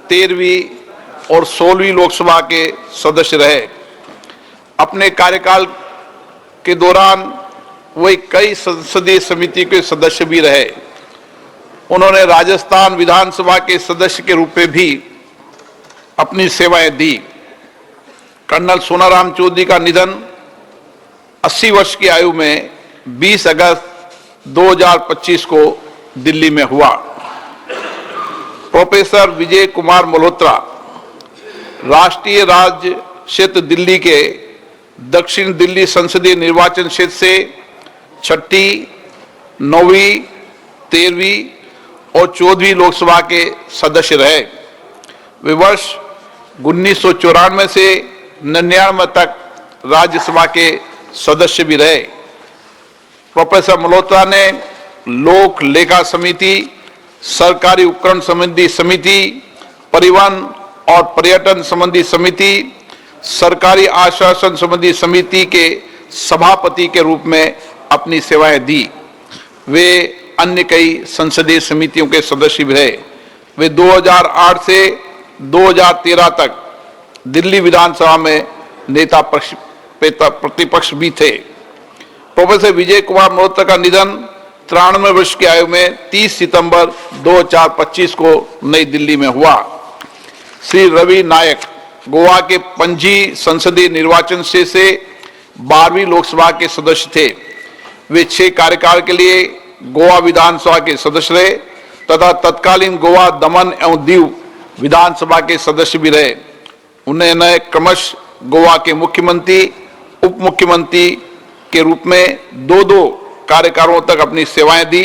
13वीं और 16वीं लोकसभा के सदस्य रहे। अपने कार्यकाल के दौरान वे कई संसदीय समिति के सदस्य भी रहे। उन्होंने राजस्थान विधानसभा के सदस्य के रूप में भी अपनी सेवाएं दी। कर्नल सोनाराम चौधरी का निधन 80 वर्ष की आयु में 20 अगस्त 2025 को दिल्ली में हुआ। प्रोफेसर विजय कुमार मल्होत्रा राष्ट्रीय राज्य क्षेत्र दिल्ली के दक्षिण दिल्ली संसदीय निर्वाचन क्षेत्र से 6ठी, 9वीं, 13वीं और 14वीं लोकसभा के सदस्य रहे। वे वर्ष 1994 से 99 तक राज्यसभा के सदस्य भी रहे। प्रोफेसर मल्होत्रा ने लोक लेखा समिति, सरकारी उपकरण संबंधी समिति, परिवहन और पर्यटन संबंधी समिति, सरकारी आश्वासन संबंधी समिति के सभापति के रूप में अपनी सेवाएं दी। वे अन्य कई संसदीय समितियों के सदस्य भी रहे। वे 2008 से 2013 तक दिल्ली विधानसभा में नेता प्रतिपक्ष भी थे। प्रोफेसर विजय कुमार मल्होत्रा का निधन 93 वर्ष की आयु में 30 सितंबर 2025 को नई दिल्ली में हुआ। श्री रवि नायक गोवा के पणजी संसदीय निर्वाचन क्षेत्र से 12वीं लोकसभा के सदस्य थे। वे 6 कार्यकाल के लिए गोवा विधानसभा के सदस्य रहे तथा तत्कालीन गोवा, दमन एवं दीव विधानसभा के सदस्य भी रहे। उन्होंने क्रमशः गोवा के मुख्यमंत्री, उप मुख्यमंत्री के रूप में 2 कार्यकालों तक अपनी सेवाएं दी।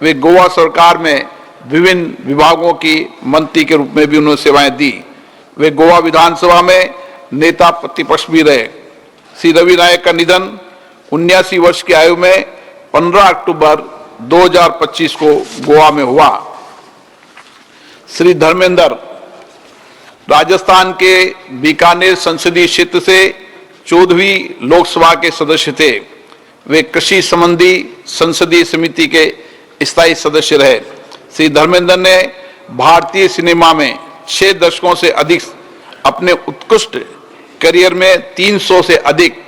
वे गोवा सरकार में विभिन्न विभागों की मंत्री के रूप में भी उन्होंने सेवाएं दी। वे गोवा विधानसभा में नेता प्रतिपक्ष भी रहे। श्री रवि नायक का निधन 79 वर्ष की आयु में 15 अक्टूबर 2025 को गोवा में हुआ। श्री धर्मेंद्र राजस्थान के बीकानेर संसदीय क्षेत्र से 14वीं लोकसभा के सदस्य थे। वे कृषि संबंधी संसदीय समिति के स्थायी सदस्य रहे। श्री धर्मेंद्र ने भारतीय सिनेमा में 6 दशकों से अधिक अपने उत्कृष्ट करियर में 300 से अधिक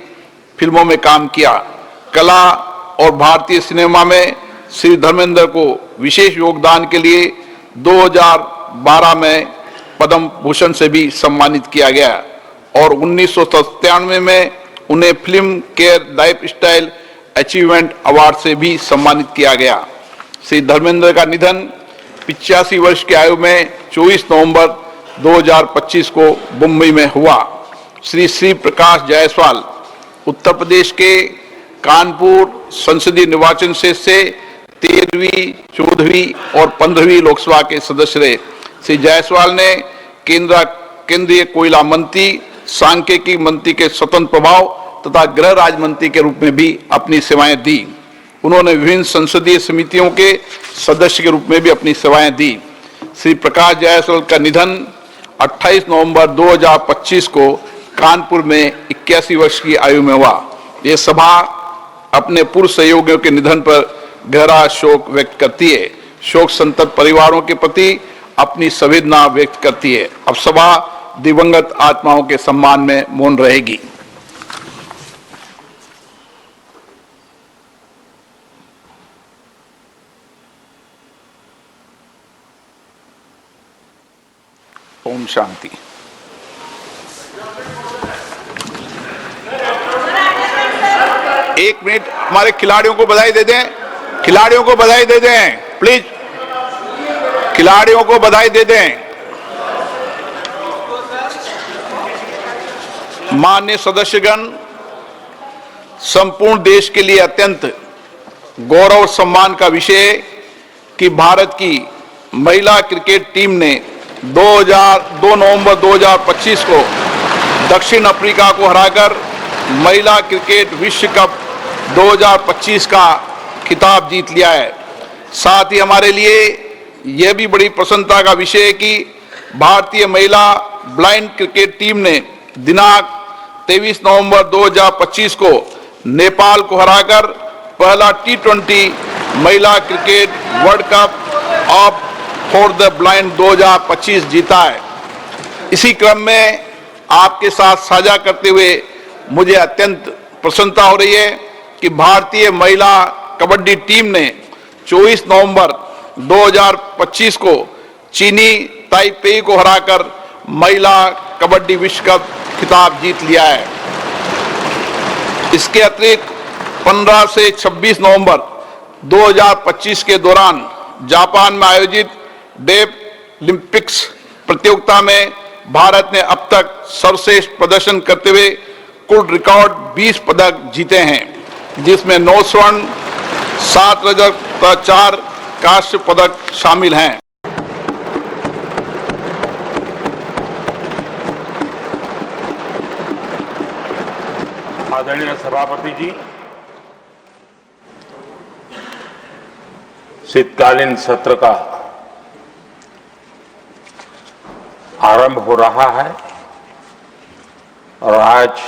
फिल्मों में काम किया। कला और भारतीय सिनेमा में श्री धर्मेंद्र को विशेष योगदान के लिए 2012 में पद्म भूषण से भी सम्मानित किया गया और 1997 में उन्हें film care life style achievement award से भी सम्मानित किया गया। श्री धर्मेंद्र का निधन 85 वर्ष की आयु में 24 नवंबर 2025 को मुंबई में हुआ। श्री प्रकाश जायसवाल उत्तर प्रदेश के कानपुर संसदीय निर्वाचन क्षेत्र से 13वीं, 14वीं और 15वीं लोकसभा के सदस्य रहे। श्री जायसवाल ने केंद्रीय कोयला मंत्री, सांख्यिकी मंत्री के स्वतंत्र प्रभाव तथा गृह राज्य मंत्री के रूप में भी अपनी सेवाएं दी। उन्होंने विभिन्न संसदीय समितियों के सदस्य के रूप में भी अपनी सेवाएं दी। श्री प्रकाश जायसवाल का निधन 28 नवंबर 2025 को कानपुर में 81 वर्ष की आयु में हुआ। ये सभा अपने पूर्व सहयोगियों के निधन पर गहरा शोक व्यक्त करती है। शोक संतप्त परिवारों के प्रति अपनी संवेदना व्यक्त करती है। अब सभा दिवंगत आत्माओं के सम्मान में मौन रहेगी। ओम शांति। एक मिनट, हमारे खिलाड़ियों को बधाई दे दें। खिलाड़ियों को बधाई दे दें प्लीज। खिलाड़ियों को बधाई दे दें। माननीय सदस्यगण, संपूर्ण देश के लिए अत्यंत गौरव और सम्मान का विषय कि भारत की महिला क्रिकेट टीम ने 2 नवंबर 2025 को दक्षिण अफ्रीका को हराकर महिला क्रिकेट विश्व कप 2025 का खिताब जीत लिया है। साथ ही हमारे लिए यह भी बड़ी प्रसन्नता का विषय है कि भारतीय महिला ब्लाइंड क्रिकेट टीम ने दिनांक 23 नवंबर 2025 को नेपाल को हराकर पहला T20 महिला cricket world cup of for the blind 2025 जीता है। इसी क्रम में आपके साथ साझा करते हुए मुझे अत्यंत प्रसन्नता हो रही है कि भारतीय महिला कबड्डी टीम ने 24 नवंबर 2025 को चीनी ताइपेई को हराकर महिला कबड्डी विश्व कप खिताब जीत लिया है। इसके अतिरिक्त 15 से 26 नवंबर 2025 के दौरान जापान में आयोजित डेफ ओलंपिक्स प्रतियोगिता में भारत ने अब तक सर्वश्रेष्ठ प्रदर्शन करते हुए कुल रिकॉर्ड 20 पदक जीते हैं, जिसमें 9 स्वर्ण, 7 रजत तथा 4 कांस्य पदक शामिल हैं। आदरणीय सभापति जी, शीतकालीन सत्र का आरंभ हो रहा है और आज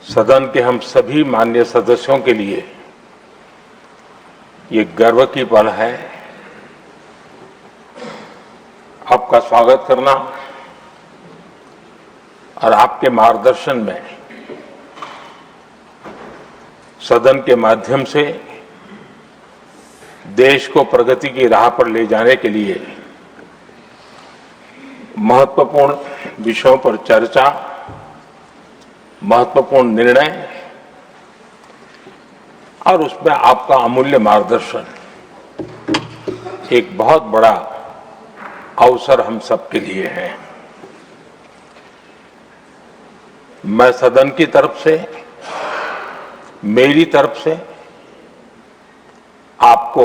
सदन के हम सभी माननीय सदस्यों के लिए ये गर्व की पल है आपका स्वागत करना और आपके मार्गदर्शन में सदन के माध्यम से देश को प्रगति की राह पर ले जाने के लिए महत्वपूर्ण विषयों पर चर्चा, महत्वपूर्ण निर्णय और उसमें आपका अमूल्य मार्गदर्शन एक बहुत बड़ा अवसर हम सबके लिए है। मैं सदन की तरफ से, मेरी तरफ से आपको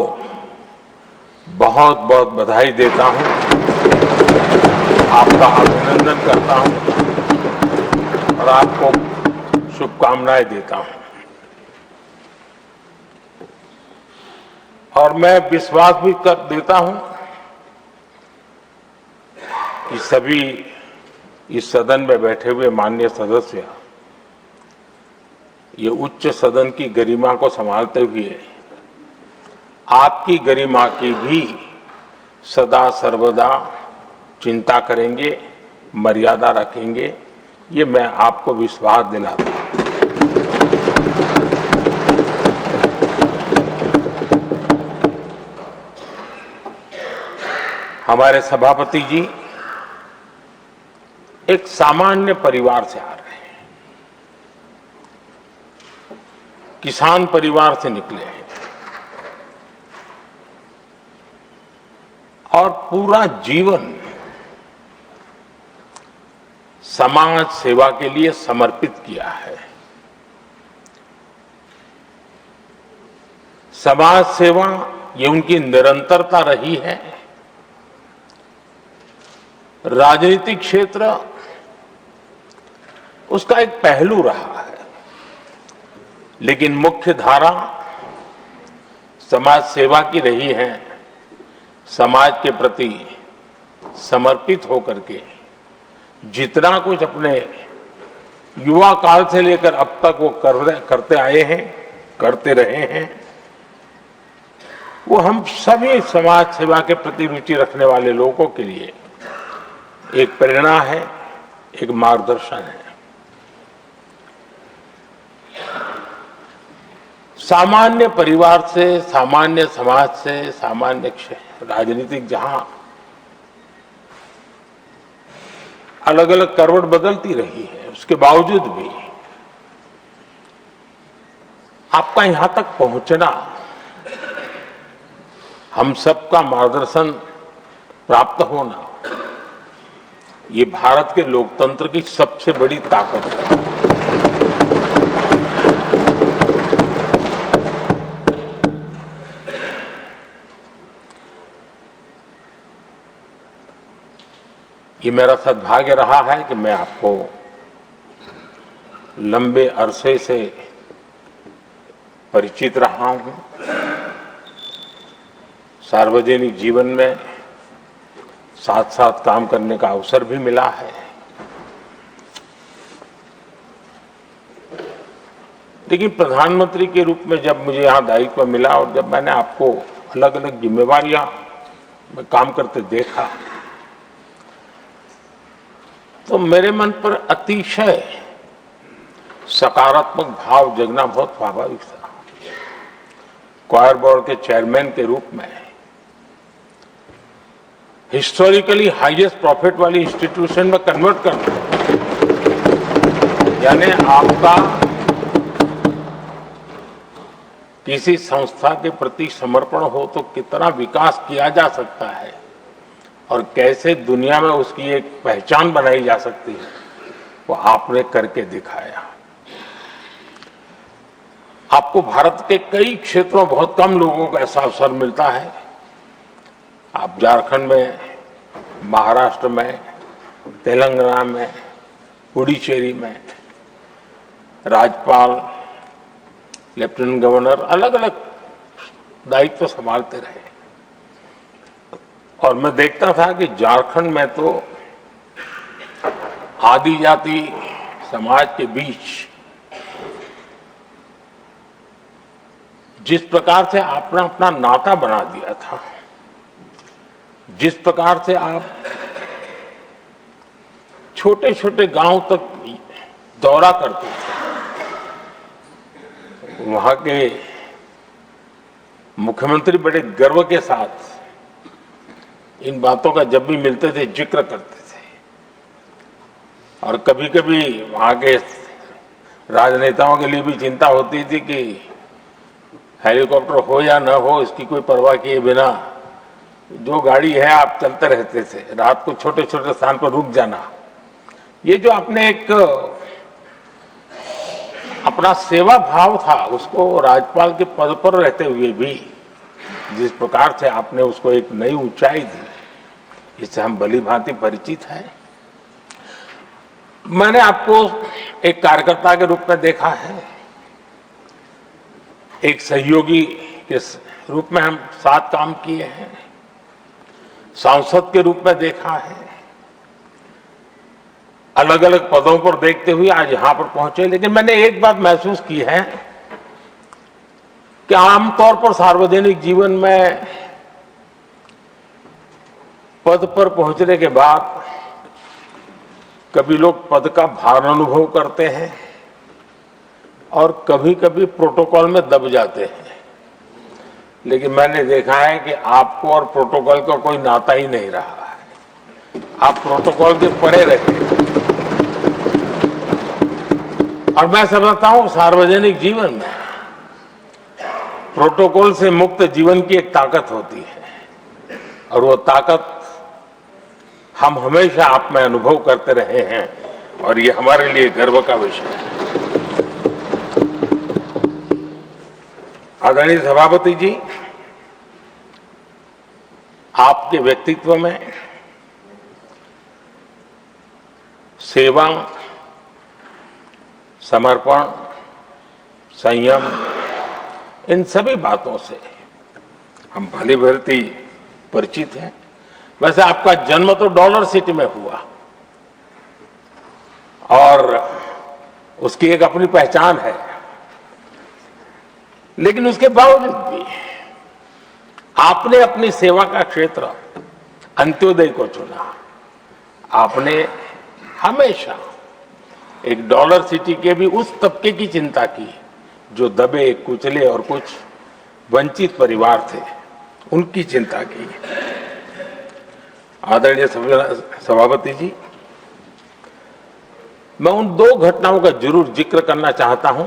बहुत बहुत बधाई देता हूं, आपका अभिनंदन करता हूं और आपको शुभकामनाएं देता हूं। और मैं विश्वास भी कर देता हूं कि सभी इस सदन में बैठे हुए माननीय सदस्य ये उच्च सदन की गरिमा को संभालते हुए आपकी गरिमा की भी सदा सर्वदा चिंता करेंगे, मर्यादा रखेंगे, ये मैं आपको विश्वास दिलाता हूं। हमारे सभापति जी एक सामान्य परिवार से आ रहे हैं, किसान परिवार से निकले हैं और पूरा जीवन समाज सेवा के लिए समर्पित किया है। समाज सेवा ये उनकी निरंतरता रही है। राजनीतिक क्षेत्र उसका एक पहलू रहा है, लेकिन मुख्य धारा समाज सेवा की रही है। समाज के प्रति समर्पित होकर के जितना कुछ अपने युवा काल से लेकर अब तक वो करते आए हैं, करते रहे हैं, वो हम सभी समाज सेवा के प्रति रुचि रखने वाले लोगों के लिए एक प्रेरणा है, एक मार्गदर्शन है। सामान्य परिवार से, सामान्य समाज से, सामान्य राजनीतिक जहां अलग अलग करवट बदलती रही है, उसके बावजूद भी आपका यहां तक पहुंचना, हम सबका मार्गदर्शन प्राप्त होना, ये भारत के लोकतंत्र की सबसे बड़ी ताकत है। ये मेरा सद्भाग्य रहा है कि मैं आपको लंबे अरसे से परिचित रहा हूं। सार्वजनिक जीवन में साथ साथ काम करने का अवसर भी मिला है। लेकिन प्रधानमंत्री के रूप में जब मुझे यहां दायित्व मिला और जब मैंने आपको अलग अलग जिम्मेवारियां में काम करते देखा, तो मेरे मन पर अतिशय सकारात्मक भाव जगना बहुत स्वाभाविक था। क्वायर बोर्ड के चेयरमैन के रूप में हिस्टोरिकली हाईएस्ट प्रॉफिट वाली इंस्टीट्यूशन में कन्वर्ट करना, यानी आपका किसी संस्था के प्रति समर्पण हो तो कितना विकास किया जा सकता है और कैसे दुनिया में उसकी एक पहचान बनाई जा सकती है, वो आपने करके दिखाया। आपको भारत के कई क्षेत्रों में बहुत कम लोगों को ऐसा अवसर मिलता है। आप झारखंड में, महाराष्ट्र में, तेलंगाना में, पुडुचेरी में राज्यपाल, लेफ्टिनेंट गवर्नर अलग अलग दायित्व संभालते रहे। और मैं देखता था कि झारखंड में तो आदिजाति समाज के बीच जिस प्रकार से आपने अपना नाता बना दिया था, जिस प्रकार से आप छोटे छोटे गांव तक दौरा करते थे, वहां के मुख्यमंत्री बड़े गर्व के साथ इन बातों का जब भी मिलते थे जिक्र करते थे। और कभी कभी वहां के राजनेताओं के लिए भी चिंता होती थी कि हेलीकॉप्टर हो या न हो, इसकी कोई परवाह किए बिना जो गाड़ी है आप चलते रहते थे। रात को छोटे छोटे स्थान पर रुक जाना, ये जो आपने एक अपना सेवा भाव था, उसको राज्यपाल के पद पर रहते हुए भी जिस प्रकार से आपने उसको एक नई ऊंचाई दी, इससे हम भली भांति परिचित हैं। मैंने आपको एक कार्यकर्ता के रूप में देखा है, एक सहयोगी के रूप में हम साथ काम किए हैं, सांसद के रूप में देखा है, अलग अलग पदों पर देखते हुए आज यहां पर पहुंचे। लेकिन मैंने एक बात महसूस की है कि आमतौर पर सार्वजनिक जीवन में पद पर पहुंचने के बाद कभी लोग पद का भार अनुभव करते हैं और कभी कभी प्रोटोकॉल में दब जाते हैं। लेकिन मैंने देखा है कि आपको और प्रोटोकॉल का कोई नाता ही नहीं रहा है, आप प्रोटोकॉल के परे रहते हैं। और मैं समझता हूं सार्वजनिक जीवन में प्रोटोकॉल से मुक्त जीवन की एक ताकत होती है और वो ताकत हम हमेशा आप में अनुभव करते रहे हैं और ये हमारे लिए गर्व का विषय है। आदरणीय सभापति जी, आपके व्यक्तित्व में सेवा, समर्पण, संयम, इन सभी बातों से हम भली भांति परिचित हैं। वैसे आपका जन्म तो डॉलर सिटी में हुआ और उसकी एक अपनी पहचान है, लेकिन उसके बावजूद भी आपने अपनी सेवा का क्षेत्र अंत्योदय को चुना। आपने हमेशा एक डॉलर सिटी के भी उस तबके की चिंता की जो दबे, कुचले और कुछ वंचित परिवार थे, उनकी चिंता की। आदरणीय सभापति जी, मैं उन दो घटनाओं का जरूर जिक्र करना चाहता हूं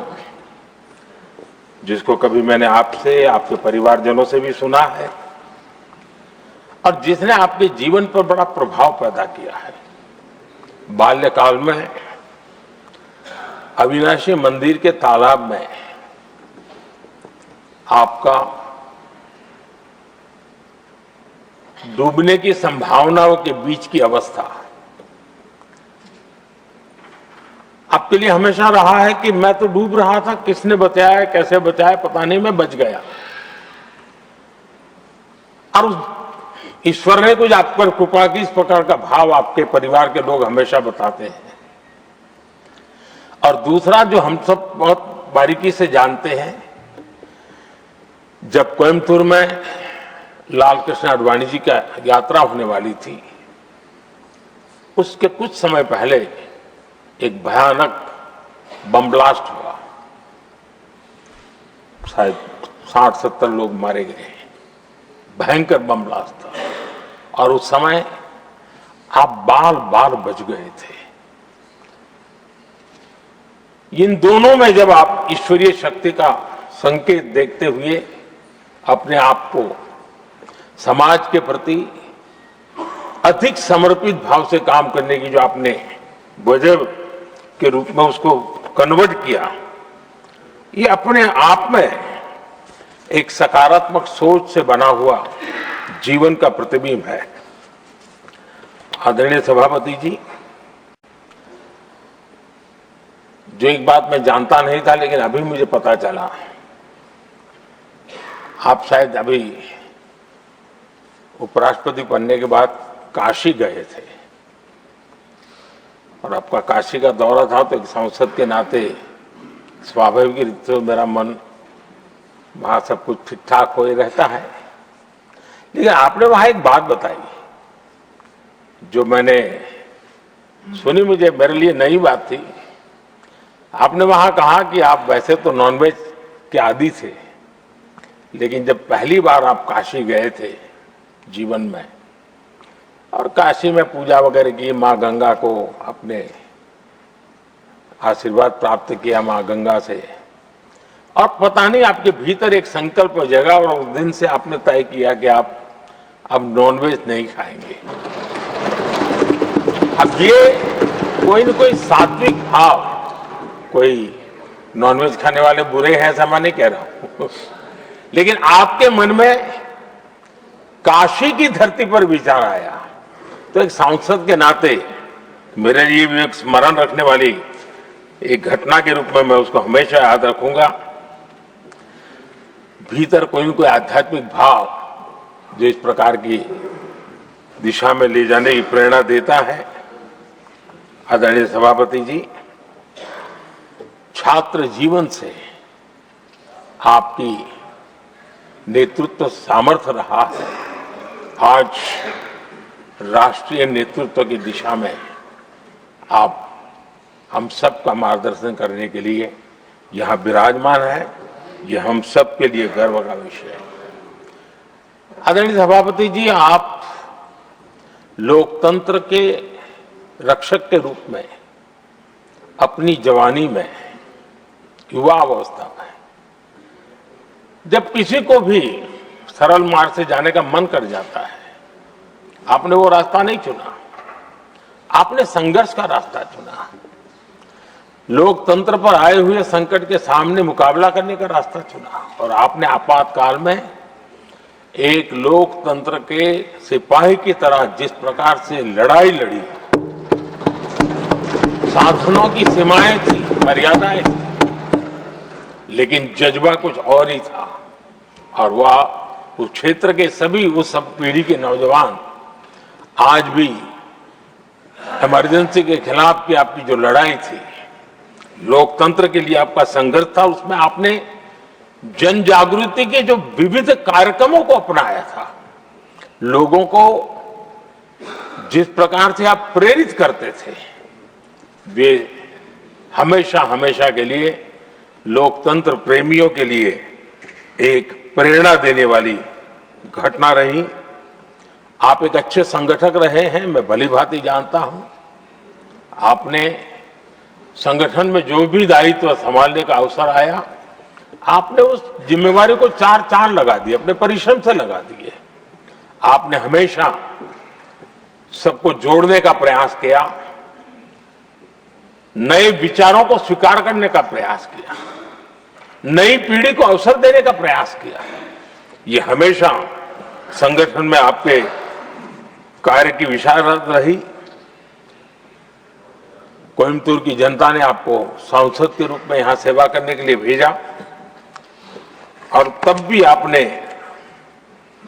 जिसको कभी मैंने आपसे, आपके परिवारजनों से भी सुना है और जिसने आपके जीवन पर बड़ा प्रभाव पैदा किया है। बाल्यकाल में अविनाशी मंदिर के तालाब में आपका डूबने की संभावनाओं के बीच की अवस्था आपके लिए हमेशा रहा है कि मैं तो डूब रहा था, किसने बचाया, कैसे बचाया पता नहीं, मैं बच गया। और ईश्वर ने कुछ आप पर कृपा की, इस प्रकार का भाव आपके परिवार के लोग हमेशा बताते हैं। और दूसरा जो हम सब बहुत बारीकी से जानते हैं, जब कोयम्बतूर में लाल कृष्ण आडवाणी जी का यात्रा होने वाली थी, उसके कुछ समय पहले एक भयानक बम ब्लास्ट हुआ, शायद 60-70 लोग मारे गए। भयंकर बम ब्लास्ट था और उस समय आप बाल बाल बच गए थे। इन दोनों में जब आप ईश्वरीय शक्ति का संकेत देखते हुए अपने आप को समाज के प्रति अधिक समर्पित भाव से काम करने की जो आपने वजह के रूप में उसको कन्वर्ट किया, ये अपने आप में एक सकारात्मक सोच से बना हुआ जीवन का प्रतिबिंब है। आदरणीय सभापति जी, जो एक बात मैं जानता नहीं था लेकिन अभी मुझे पता चला, आप शायद अभी उपराष्ट्रपति बनने के बाद काशी गए थे और आपका काशी का दौरा था, तो एक सांसद के नाते स्वाभाविक रूप से मेरा मन वहां सब कुछ ठीक ठाक हो ही रहता है। लेकिन आपने वहां एक बात बताई जो मैंने सुनी, मुझे मेरे लिए नई बात थी। आपने वहां कहा कि आप वैसे तो नॉनवेज के आदी थे, लेकिन जब पहली बार आप काशी गए थे जीवन में और काशी में पूजा वगैरह की, माँ गंगा को अपने आशीर्वाद प्राप्त किया माँ गंगा से, और पता नहीं आपके भीतर एक संकल्प जगा और उस दिन से आपने तय किया कि आप अब नॉनवेज नहीं खाएंगे। अब ये कोई न कोई सात्विक भाव, कोई नॉनवेज खाने वाले बुरे हैं ऐसा मैं नहीं कह रहा हूं, लेकिन आपके मन में काशी की धरती पर विचार आया, तो एक सांसद के नाते मेरे लिए भी एक स्मरण रखने वाली एक घटना के रूप में मैं उसको हमेशा याद रखूंगा। भीतर कोई न कोई आध्यात्मिक भाव जो इस प्रकार की दिशा में ले जाने की प्रेरणा देता है। आदरणीय सभापति जी, छात्र जीवन से आपकी नेतृत्व सामर्थ्य रहा है। आज राष्ट्रीय नेतृत्व की दिशा में आप हम सब का मार्गदर्शन करने के लिए यहाँ विराजमान है, ये हम सब के लिए गर्व का विषय है। आदरणीय सभापति जी, आप लोकतंत्र के रक्षक के रूप में अपनी जवानी में, युवा अवस्था में, जब किसी को भी सरल मार्ग से जाने का मन कर जाता है, आपने वो रास्ता नहीं चुना, आपने संघर्ष का रास्ता चुना। लोकतंत्र पर आए हुए संकट के सामने मुकाबला करने का रास्ता चुना और आपने आपातकाल में एक लोकतंत्र के सिपाही की तरह जिस प्रकार से लड़ाई लड़ी, साधनों की सीमाएं थी, मर्यादाएं थी, लेकिन जज्बा कुछ और ही था। और वह उस क्षेत्र के सभी, उस सब पीढ़ी के नौजवान आज भी इमरजेंसी के खिलाफ की आपकी जो लड़ाई थी, लोकतंत्र के लिए आपका संघर्ष था, उसमें आपने जन जागृति के जो विविध कार्यक्रमों को अपनाया था, लोगों को जिस प्रकार से आप प्रेरित करते थे, वे हमेशा हमेशा के लिए लोकतंत्र प्रेमियों के लिए एक प्रेरणा देने वाली घटना रही। आप एक अच्छे संगठक रहे हैं, मैं भलीभांति जानता हूं। आपने संगठन में जो भी दायित्व संभालने का अवसर आया, आपने उस जिम्मेवारी को चार चांद लगा दिए, अपने परिश्रम से लगा दिए। आपने हमेशा सबको जोड़ने का प्रयास किया, नए विचारों को स्वीकार करने का प्रयास किया, नई पीढ़ी को अवसर देने का प्रयास किया। ये हमेशा संगठन में आपके कार्य की विशारत रही। कोयम्बतूर की जनता ने आपको सांसद के रूप में यहां सेवा करने के लिए भेजा और तब भी आपने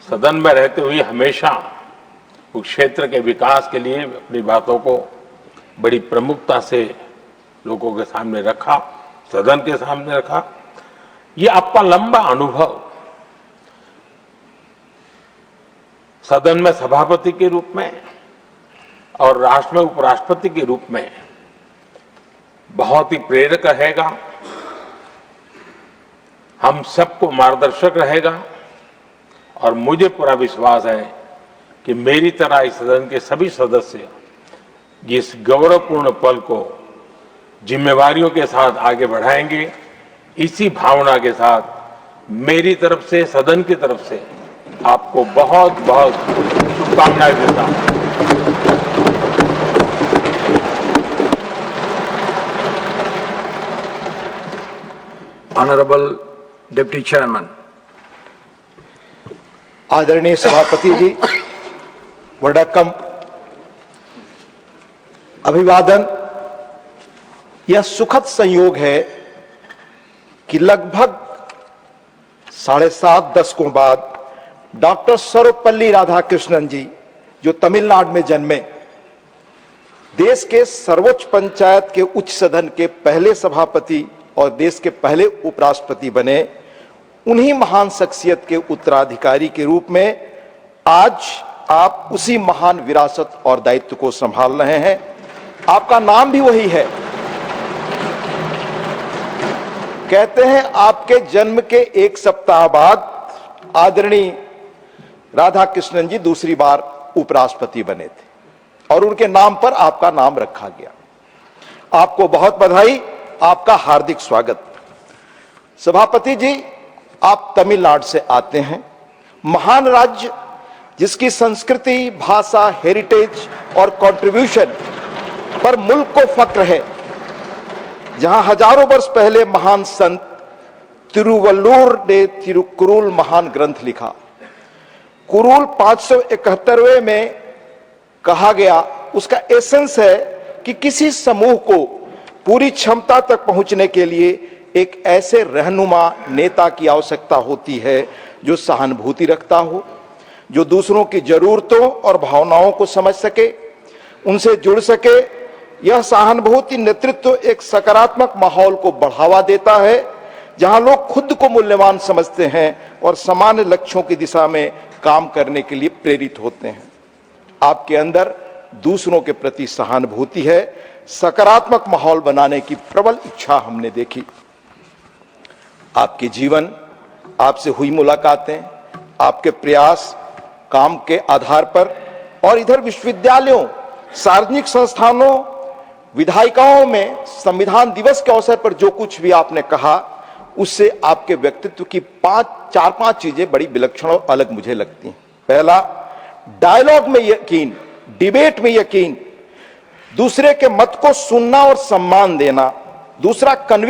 सदन में रहते हुए हमेशा उस क्षेत्र के विकास के लिए अपनी बातों को बड़ी प्रमुखता से लोगों के सामने रखा, सदन के सामने रखा। ये आपका लंबा अनुभव सदन में सभापति के रूप में और राष्ट्र में उपराष्ट्रपति के रूप में बहुत ही प्रेरक रहेगा, हम सबको मार्गदर्शक रहेगा। और मुझे पूरा विश्वास है कि मेरी तरह इस सदन के सभी सदस्य इस गौरवपूर्ण पल को जिम्मेवारियों के साथ आगे बढ़ाएंगे। इसी भावना के साथ मेरी तरफ से, सदन की तरफ से आपको बहुत बहुत शुभकामनाएं देता हूं। Honourable deputy chairman. आदरणीय सभापति जी, वडक्कम, अभिवादन। यह सुखद संयोग है कि लगभग 7.5 दशकों बाद डॉक्टर सर्वपल्ली राधाकृष्णन जी, जो तमिलनाडु में जन्मे, देश के सर्वोच्च पंचायत के उच्च सदन के पहले सभापति और देश के पहले उपराष्ट्रपति बने, उन्हीं महान शख्सियत के उत्तराधिकारी के रूप में आज आप उसी महान विरासत और दायित्व को संभाल रहे हैं। आपका नाम भी वही है। कहते हैं आपके जन्म के 1 सप्ताह बाद आदरणीय राधाकृष्णन जी दूसरी बार उपराष्ट्रपति बने थे और उनके नाम पर आपका नाम रखा गया। आपको बहुत बधाई, आपका हार्दिक स्वागत। सभापति जी, आप तमिलनाडु से आते हैं, महान राज्य जिसकी संस्कृति, भाषा, हेरिटेज और कंट्रीब्यूशन पर मुल्क को फक्र है, जहां हजारों वर्ष पहले महान संत तिरुवल्लुवर ने तिरुकुरुल महान ग्रंथ लिखा। कुरुल 571वें में कहा गया, उसका एसेंस है कि किसी समूह को पूरी क्षमता तक पहुंचने के लिए एक ऐसे रहनुमा नेता की आवश्यकता होती है जो सहानुभूति रखता हो, जो दूसरों की जरूरतों और भावनाओं को समझ सके, उनसे जुड़ सके। यह सहानुभूति नेतृत्व एक सकारात्मक माहौल को बढ़ावा देता है, जहां लोग खुद को मूल्यवान समझते हैं और सामान्य लक्ष्यों की दिशा में काम करने के लिए प्रेरित होते हैं। आपके अंदर दूसरों के प्रति सहानुभूति है, सकारात्मक माहौल बनाने की प्रबल इच्छा हमने देखी। आपके जीवन, आपसे हुई मुलाकातें, आपके प्रयास काम के आधार पर और इधर विश्वविद्यालयों, सार्वजनिक संस्थानों, विधायिकाओं में संविधान दिवस के अवसर पर जो कुछ भी आपने कहा, उससे आपके व्यक्तित्व की 4-5 चीजें बड़ी विलक्षण और अलग मुझे लगती हैं। पहला, डायलॉग में यकीन, डिबेट में यकीन, दूसरे के मत को सुनना और सम्मान देना। दूसरा, कन्विक्शन